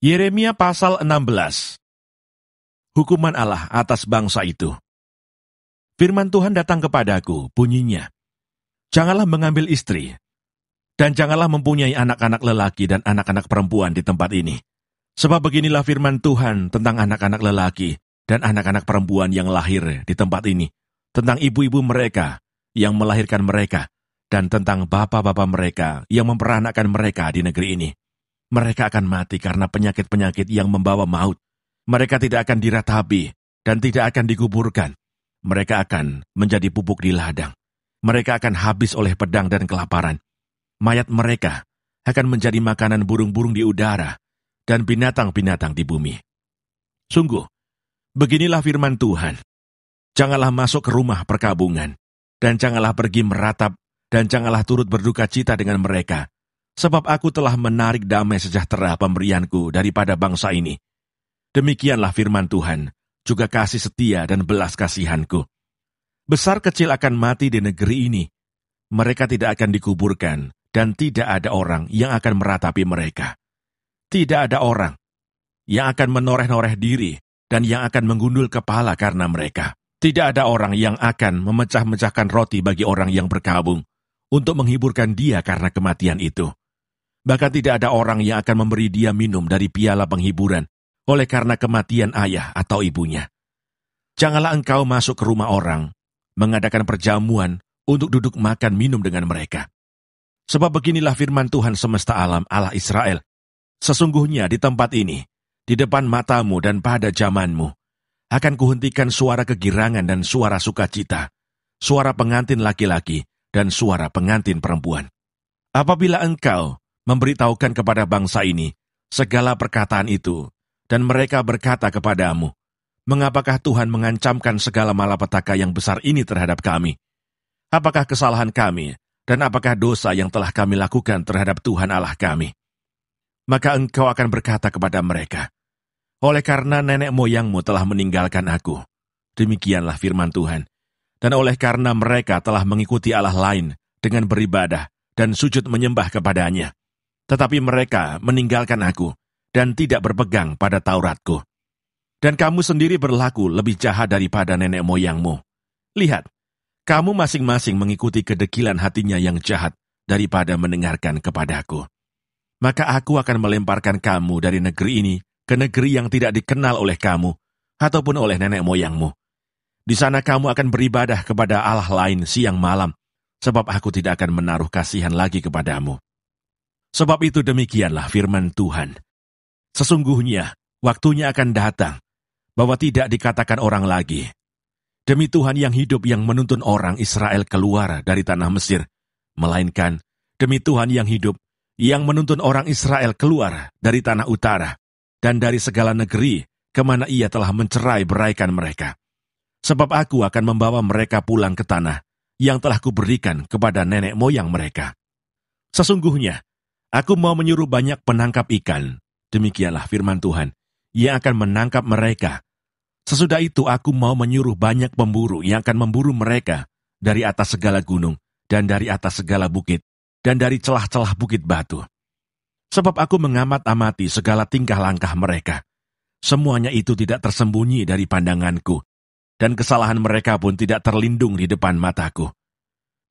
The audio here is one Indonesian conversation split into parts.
Yeremia pasal 16. Hukuman Allah atas bangsa itu. Firman Tuhan datang kepadaku, bunyinya, janganlah mengambil istri, dan janganlah mempunyai anak-anak lelaki dan anak-anak perempuan di tempat ini. Sebab beginilah firman Tuhan tentang anak-anak lelaki dan anak-anak perempuan yang lahir di tempat ini, tentang ibu-ibu mereka yang melahirkan mereka, dan tentang bapa-bapa mereka yang memperanakkan mereka di negeri ini. Mereka akan mati karena penyakit-penyakit yang membawa maut. Mereka tidak akan diratapi dan tidak akan dikuburkan. Mereka akan menjadi pupuk di ladang. Mereka akan habis oleh pedang dan kelaparan. Mayat mereka akan menjadi makanan burung-burung di udara dan binatang-binatang di bumi. Sungguh, beginilah firman Tuhan. Janganlah masuk ke rumah perkabungan, dan janganlah pergi meratap, dan janganlah turut berduka cita dengan mereka. Sebab aku telah menarik damai sejahtera pemberianku daripada bangsa ini. Demikianlah firman Tuhan, juga kasih setia dan belas kasihanku. Besar kecil akan mati di negeri ini. Mereka tidak akan dikuburkan, dan tidak ada orang yang akan meratapi mereka. Tidak ada orang yang akan menoreh-noreh diri, dan yang akan menggundul kepala karena mereka. Tidak ada orang yang akan memecah-mecahkan roti bagi orang yang berkabung, untuk menghiburkan dia karena kematian itu. Bahkan tidak ada orang yang akan memberi dia minum dari piala penghiburan oleh karena kematian ayah atau ibunya. Janganlah engkau masuk ke rumah orang, mengadakan perjamuan untuk duduk makan minum dengan mereka. Sebab beginilah firman Tuhan semesta alam Allah Israel. Sesungguhnya di tempat ini, di depan matamu dan pada zamanmu, akan kuhentikan suara kegirangan dan suara sukacita, suara pengantin laki-laki dan suara pengantin perempuan. Apabila engkau memberitahukan kepada bangsa ini segala perkataan itu, dan mereka berkata kepadamu, mengapakah Tuhan mengancamkan segala malapetaka yang besar ini terhadap kami? Apakah kesalahan kami, dan apakah dosa yang telah kami lakukan terhadap Tuhan Allah kami? Maka engkau akan berkata kepada mereka, oleh karena nenek moyangmu telah meninggalkan aku, demikianlah firman Tuhan, dan oleh karena mereka telah mengikuti Allah lain dengan beribadah dan sujud menyembah kepadanya, tetapi mereka meninggalkan aku dan tidak berpegang pada Tauratku. Dan kamu sendiri berlaku lebih jahat daripada nenek moyangmu. Lihat, kamu masing-masing mengikuti kedekilan hatinya yang jahat daripada mendengarkan kepadaku. Maka aku akan melemparkan kamu dari negeri ini ke negeri yang tidak dikenal oleh kamu ataupun oleh nenek moyangmu. Di sana kamu akan beribadah kepada Allah lain siang malam, sebab aku tidak akan menaruh kasihan lagi kepadamu. Sebab itu demikianlah firman Tuhan. Sesungguhnya, waktunya akan datang, bahwa tidak dikatakan orang lagi, demi Tuhan yang hidup yang menuntun orang Israel keluar dari tanah Mesir, melainkan demi Tuhan yang hidup yang menuntun orang Israel keluar dari tanah utara, dan dari segala negeri kemana ia telah mencerai beraikan mereka. Sebab aku akan membawa mereka pulang ke tanah yang telah kuberikan kepada nenek moyang mereka. Sesungguhnya, aku mau menyuruh banyak penangkap ikan, demikianlah firman Tuhan, yang akan menangkap mereka. Sesudah itu aku mau menyuruh banyak pemburu yang akan memburu mereka dari atas segala gunung, dan dari atas segala bukit, dan dari celah-celah bukit batu. Sebab aku mengamat-amati segala tingkah langkah mereka. Semuanya itu tidak tersembunyi dari pandanganku, dan kesalahan mereka pun tidak terlindung di depan mataku.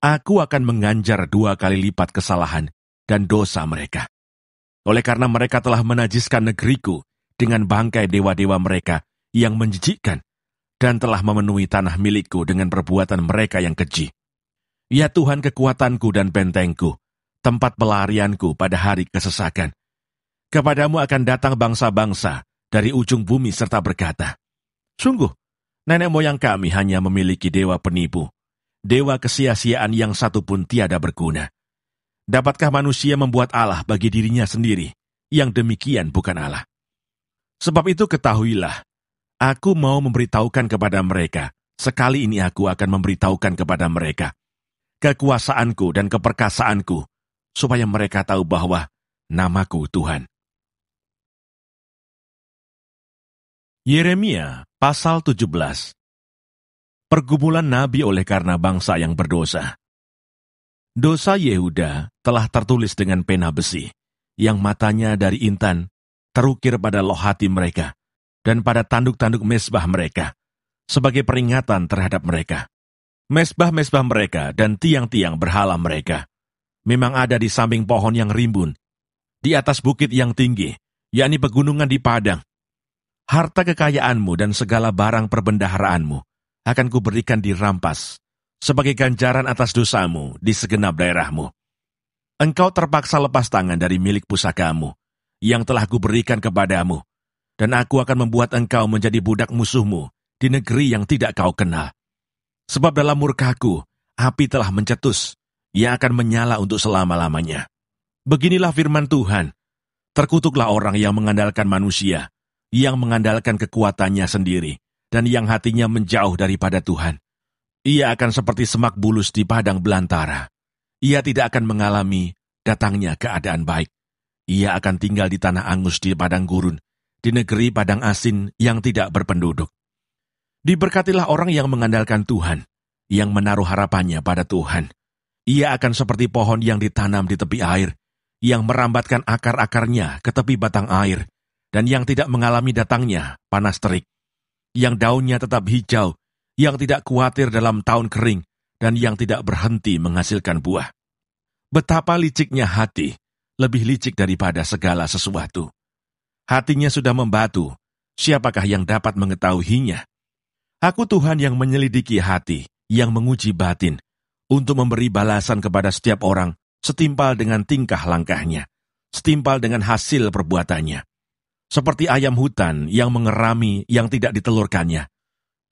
Aku akan menganjar 2 kali lipat kesalahan dan dosa mereka. Oleh karena mereka telah menajiskan negeriku dengan bangkai dewa-dewa mereka yang menjijikkan, dan telah memenuhi tanah milikku dengan perbuatan mereka yang keji. Ya Tuhan kekuatanku dan bentengku, tempat pelarianku pada hari kesesakan. Kepadamu akan datang bangsa-bangsa dari ujung bumi serta berkata, sungguh, nenek moyang kami hanya memiliki dewa penipu, dewa kesia-siaan yang satu pun tiada berguna. Dapatkah manusia membuat Allah bagi dirinya sendiri, yang demikian bukan Allah? Sebab itu ketahuilah, aku mau memberitahukan kepada mereka, sekali ini aku akan memberitahukan kepada mereka, kekuasaanku dan keperkasaanku, supaya mereka tahu bahwa namaku Tuhan. Yeremia pasal 17. Pergumulan Nabi oleh karena bangsa yang berdosa. Dosa Yehuda telah tertulis dengan pena besi, yang matanya dari intan, terukir pada loh hati mereka dan pada tanduk-tanduk mezbah mereka, sebagai peringatan terhadap mereka. Mezbah-mezbah mereka dan tiang-tiang berhala mereka memang ada di samping pohon yang rimbun, di atas bukit yang tinggi, yakni pegunungan di padang. Harta kekayaanmu dan segala barang perbendaharaanmu akan kuberikan dirampas, sebagai ganjaran atas dosamu di segenap daerahmu. Engkau terpaksa lepas tangan dari milik pusakamu, yang telah kuberikan kepadamu, dan aku akan membuat engkau menjadi budak musuhmu di negeri yang tidak kau kenal. Sebab dalam murkaku, api telah mencetus, yang akan menyala untuk selama-lamanya. Beginilah firman Tuhan, terkutuklah orang yang mengandalkan manusia, yang mengandalkan kekuatannya sendiri, dan yang hatinya menjauh daripada Tuhan. Ia akan seperti semak bulus di padang belantara. Ia tidak akan mengalami datangnya keadaan baik. Ia akan tinggal di tanah angus di padang gurun, di negeri padang asin yang tidak berpenduduk. Diberkatilah orang yang mengandalkan Tuhan, yang menaruh harapannya pada Tuhan. Ia akan seperti pohon yang ditanam di tepi air, yang merambatkan akar-akarnya ke tepi batang air, dan yang tidak mengalami datangnya panas terik, yang daunnya tetap hijau, yang tidak khawatir dalam tahun kering, dan yang tidak berhenti menghasilkan buah. Betapa liciknya hati, lebih licik daripada segala sesuatu. Hatinya sudah membatu, siapakah yang dapat mengetahuinya? Aku Tuhan yang menyelidiki hati, yang menguji batin, untuk memberi balasan kepada setiap orang setimpal dengan tingkah langkahnya, setimpal dengan hasil perbuatannya. Seperti ayam hutan yang mengerami yang tidak ditelurkannya,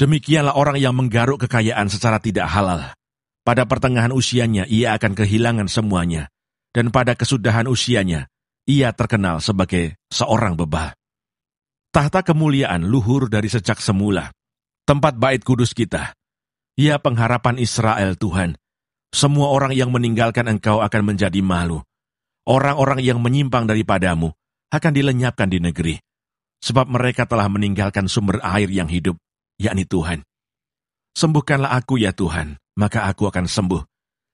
demikianlah orang yang menggaruk kekayaan secara tidak halal. Pada pertengahan usianya ia akan kehilangan semuanya, dan pada kesudahan usianya ia terkenal sebagai seorang bebal. Tahta kemuliaan luhur dari sejak semula, tempat bait kudus kita. Ya pengharapan Israel Tuhan, semua orang yang meninggalkan engkau akan menjadi malu. Orang-orang yang menyimpang daripadamu akan dilenyapkan di negeri, sebab mereka telah meninggalkan sumber air yang hidup, yakni Tuhan. Sembuhkanlah aku ya Tuhan, maka aku akan sembuh.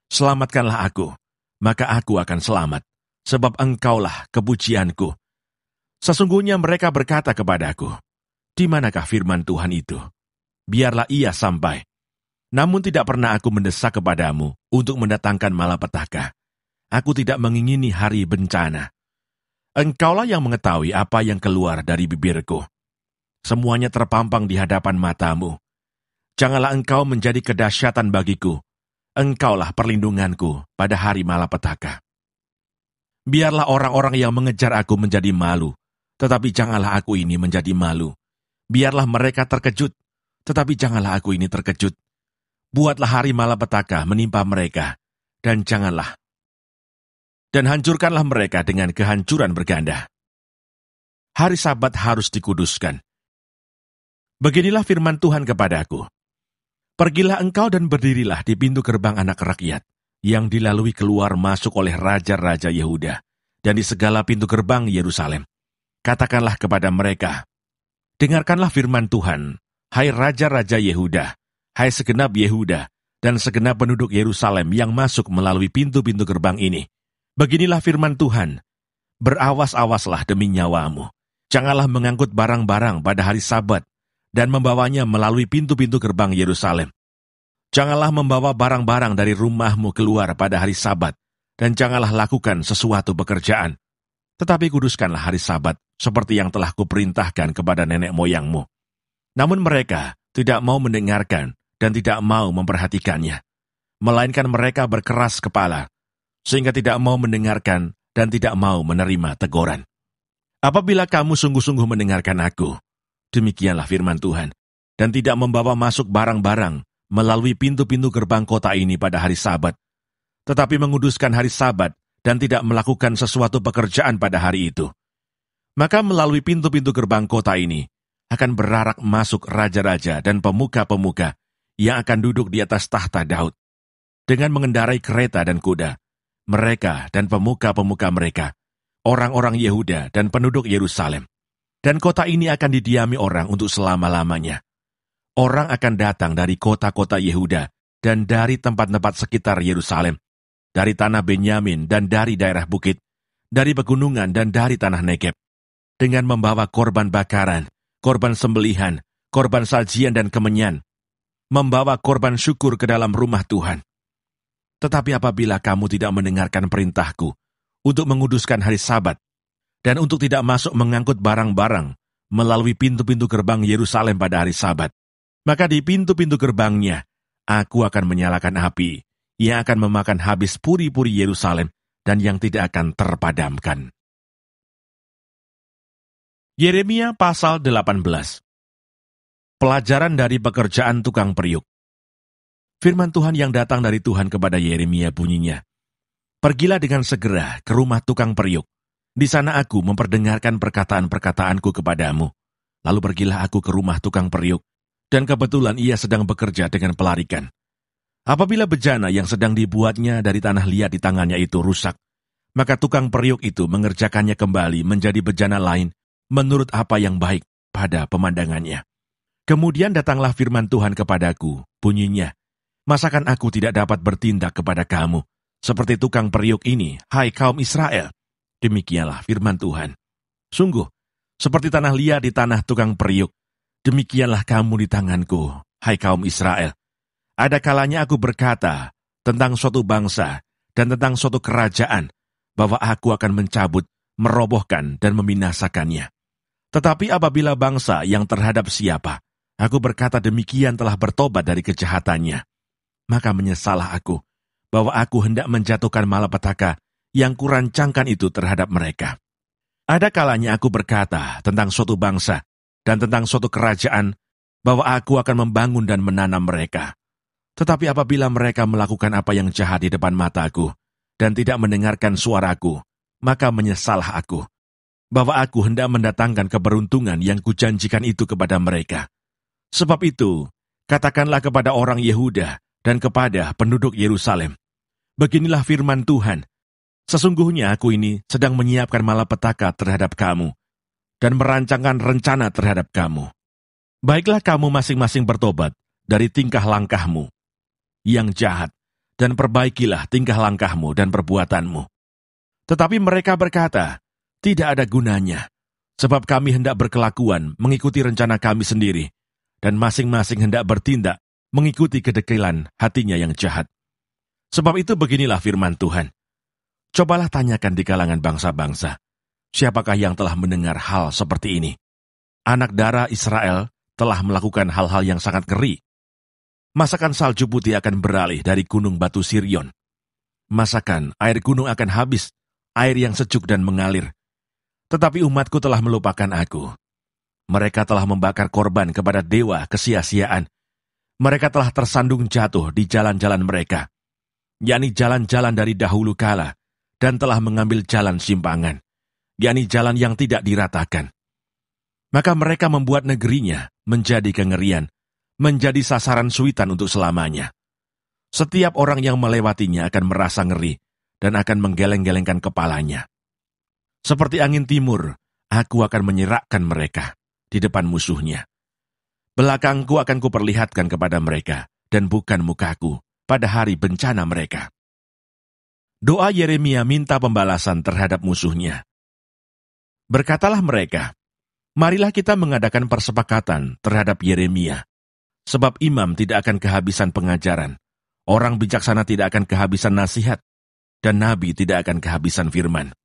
Selamatkanlah aku, maka aku akan selamat, sebab engkaulah kepujianku. Sesungguhnya mereka berkata kepadaku, di manakah firman Tuhan itu? Biarlah ia sampai. Namun tidak pernah aku mendesak kepadamu untuk mendatangkan malapetaka. Aku tidak mengingini hari bencana. Engkaulah yang mengetahui apa yang keluar dari bibirku. Semuanya terpampang di hadapan matamu. Janganlah engkau menjadi kedahsyatan bagiku. Engkaulah perlindunganku pada hari malapetaka. Biarlah orang-orang yang mengejar aku menjadi malu, tetapi janganlah aku ini menjadi malu. Biarlah mereka terkejut, tetapi janganlah aku ini terkejut. Buatlah hari malapetaka menimpa mereka, dan hancurkanlah mereka dengan kehancuran berganda. Hari Sabat harus dikuduskan. Beginilah firman Tuhan kepadaku. Pergilah engkau dan berdirilah di pintu gerbang anak rakyat, yang dilalui keluar masuk oleh raja-raja Yehuda, dan di segala pintu gerbang Yerusalem. Katakanlah kepada mereka, dengarkanlah firman Tuhan, hai raja-raja Yehuda, hai segenap Yehuda, dan segenap penduduk Yerusalem yang masuk melalui pintu-pintu gerbang ini. Beginilah firman Tuhan, berawas-awaslah demi nyawamu. Janganlah mengangkut barang-barang pada hari Sabat, dan membawanya melalui pintu-pintu gerbang Yerusalem. Janganlah membawa barang-barang dari rumahmu keluar pada hari Sabat, dan janganlah lakukan sesuatu pekerjaan. Tetapi kuduskanlah hari Sabat, seperti yang telah kuperintahkan kepada nenek moyangmu. Namun mereka tidak mau mendengarkan, dan tidak mau memperhatikannya. Melainkan mereka berkeras kepala, sehingga tidak mau mendengarkan dan tidak mau menerima teguran. Apabila kamu sungguh-sungguh mendengarkan aku, demikianlah firman Tuhan, dan tidak membawa masuk barang-barang melalui pintu-pintu gerbang kota ini pada hari Sabat, tetapi menguduskan hari Sabat dan tidak melakukan sesuatu pekerjaan pada hari itu, maka melalui pintu-pintu gerbang kota ini akan berarak masuk raja-raja dan pemuka-pemuka yang akan duduk di atas tahta Daud, dengan mengendarai kereta dan kuda, mereka dan pemuka-pemuka mereka, orang-orang Yehuda dan penduduk Yerusalem. Dan kota ini akan didiami orang untuk selama-lamanya. Orang akan datang dari kota-kota Yehuda dan dari tempat-tempat sekitar Yerusalem, dari tanah Benyamin dan dari daerah bukit, dari pegunungan dan dari tanah Negeb. dengan membawa korban bakaran, korban sembelihan, korban sajian dan kemenyan, membawa korban syukur ke dalam rumah Tuhan. Tetapi apabila kamu tidak mendengarkan perintahku untuk menguduskan hari Sabat, dan untuk tidak masuk mengangkut barang-barang melalui pintu-pintu gerbang Yerusalem pada hari Sabat, maka di pintu-pintu gerbangnya aku akan menyalakan api yang akan memakan habis puri-puri Yerusalem dan yang tidak akan terpadamkan. Yeremia pasal 18. Pelajaran dari pekerjaan tukang periuk. Firman Tuhan yang datang dari Tuhan kepada Yeremia bunyinya, "Pergilah dengan segera ke rumah tukang periuk. Di sana aku memperdengarkan perkataan-perkataanku kepadamu. Lalu pergilah aku ke rumah tukang periuk, dan kebetulan ia sedang bekerja dengan pelarikan. Apabila bejana yang sedang dibuatnya dari tanah liat di tangannya itu rusak, maka tukang periuk itu mengerjakannya kembali menjadi bejana lain menurut apa yang baik pada pemandangannya. Kemudian datanglah firman Tuhan kepadaku, bunyinya, masakan aku tidak dapat bertindak kepada kamu seperti tukang periuk ini, hai kaum Israel? Demikianlah firman Tuhan. Sungguh, seperti tanah liat di tanah tukang periuk, demikianlah kamu di tanganku, hai kaum Israel. Ada kalanya aku berkata tentang suatu bangsa dan tentang suatu kerajaan, bahwa aku akan mencabut, merobohkan, dan membinasakannya. Tetapi apabila bangsa yang terhadap siapa, aku berkata demikian telah bertobat dari kejahatannya, maka menyesalah aku, bahwa aku hendak menjatuhkan malapetaka yang kurancangkan itu terhadap mereka. Ada kalanya aku berkata tentang suatu bangsa dan tentang suatu kerajaan, bahwa aku akan membangun dan menanam mereka. Tetapi apabila mereka melakukan apa yang jahat di depan mataku, dan tidak mendengarkan suaraku, maka menyesalah aku, bahwa aku hendak mendatangkan keberuntungan yang kujanjikan itu kepada mereka. Sebab itu, katakanlah kepada orang Yehuda dan kepada penduduk Yerusalem, beginilah firman Tuhan, sesungguhnya aku ini sedang menyiapkan malapetaka terhadap kamu, dan merancangkan rencana terhadap kamu. Baiklah kamu masing-masing bertobat dari tingkah langkahmu yang jahat, dan perbaikilah tingkah langkahmu dan perbuatanmu. Tetapi mereka berkata, tidak ada gunanya, sebab kami hendak berkelakuan mengikuti rencana kami sendiri, dan masing-masing hendak bertindak mengikuti kedekilan hatinya yang jahat. Sebab itu beginilah firman Tuhan. Cobalah tanyakan di kalangan bangsa-bangsa, siapakah yang telah mendengar hal seperti ini? Anak darah Israel telah melakukan hal-hal yang sangat ngeri. Masakan salju putih akan beralih dari gunung batu Sirion. Masakan air gunung akan habis, air yang sejuk dan mengalir. Tetapi umatku telah melupakan aku. Mereka telah membakar korban kepada dewa kesia-siaan. Mereka telah tersandung jatuh di jalan-jalan mereka, yakni jalan-jalan dari dahulu kala, dan telah mengambil jalan simpangan, yakni jalan yang tidak diratakan. Maka mereka membuat negerinya menjadi kengerian, menjadi sasaran suitan untuk selamanya. Setiap orang yang melewatinya akan merasa ngeri, dan akan menggeleng-gelengkan kepalanya. Seperti angin timur, aku akan menyerahkan mereka di depan musuhnya. Belakangku akan kuperlihatkan kepada mereka, dan bukan mukaku pada hari bencana mereka. Doa Yeremia minta pembalasan terhadap musuhnya. Berkatalah mereka, marilah kita mengadakan persepakatan terhadap Yeremia, sebab imam tidak akan kehabisan pengajaran, orang bijaksana tidak akan kehabisan nasihat, dan nabi tidak akan kehabisan firman.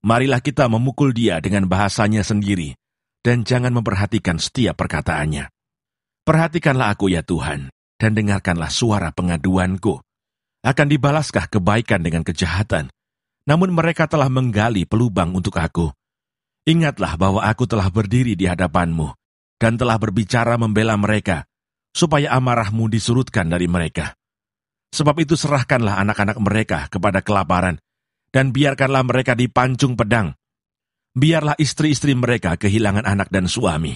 Marilah kita memukul dia dengan bahasanya sendiri, dan jangan memperhatikan setiap perkataannya. Perhatikanlah aku ya Tuhan, dan dengarkanlah suara pengaduanku. Akan dibalaskah kebaikan dengan kejahatan? Namun mereka telah menggali pelubang untuk aku. Ingatlah bahwa aku telah berdiri di hadapanmu, dan telah berbicara membela mereka, supaya amarahmu disurutkan dari mereka. Sebab itu serahkanlah anak-anak mereka kepada kelaparan, dan biarkanlah mereka dipancung pedang. Biarlah istri-istri mereka kehilangan anak dan suami.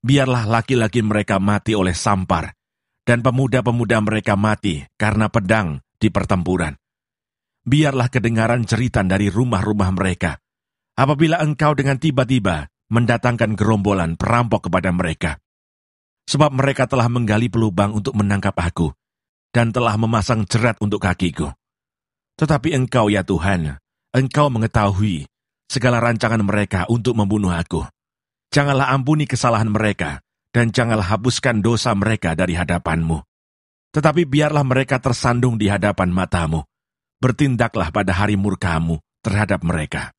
Biarlah laki-laki mereka mati oleh sampar, dan pemuda-pemuda mereka mati karena pedang di pertempuran. Biarlah kedengaran jeritan dari rumah-rumah mereka, apabila engkau dengan tiba-tiba mendatangkan gerombolan perampok kepada mereka. Sebab mereka telah menggali pelubang untuk menangkap aku, dan telah memasang jerat untuk kakiku. Tetapi engkau ya Tuhan, engkau mengetahui segala rancangan mereka untuk membunuh aku. Janganlah ampuni kesalahan mereka, dan janganlah hapuskan dosa mereka dari hadapan-Mu. Tetapi biarlah mereka tersandung di hadapan mata-Mu. Bertindaklah pada hari murka-Mu terhadap mereka.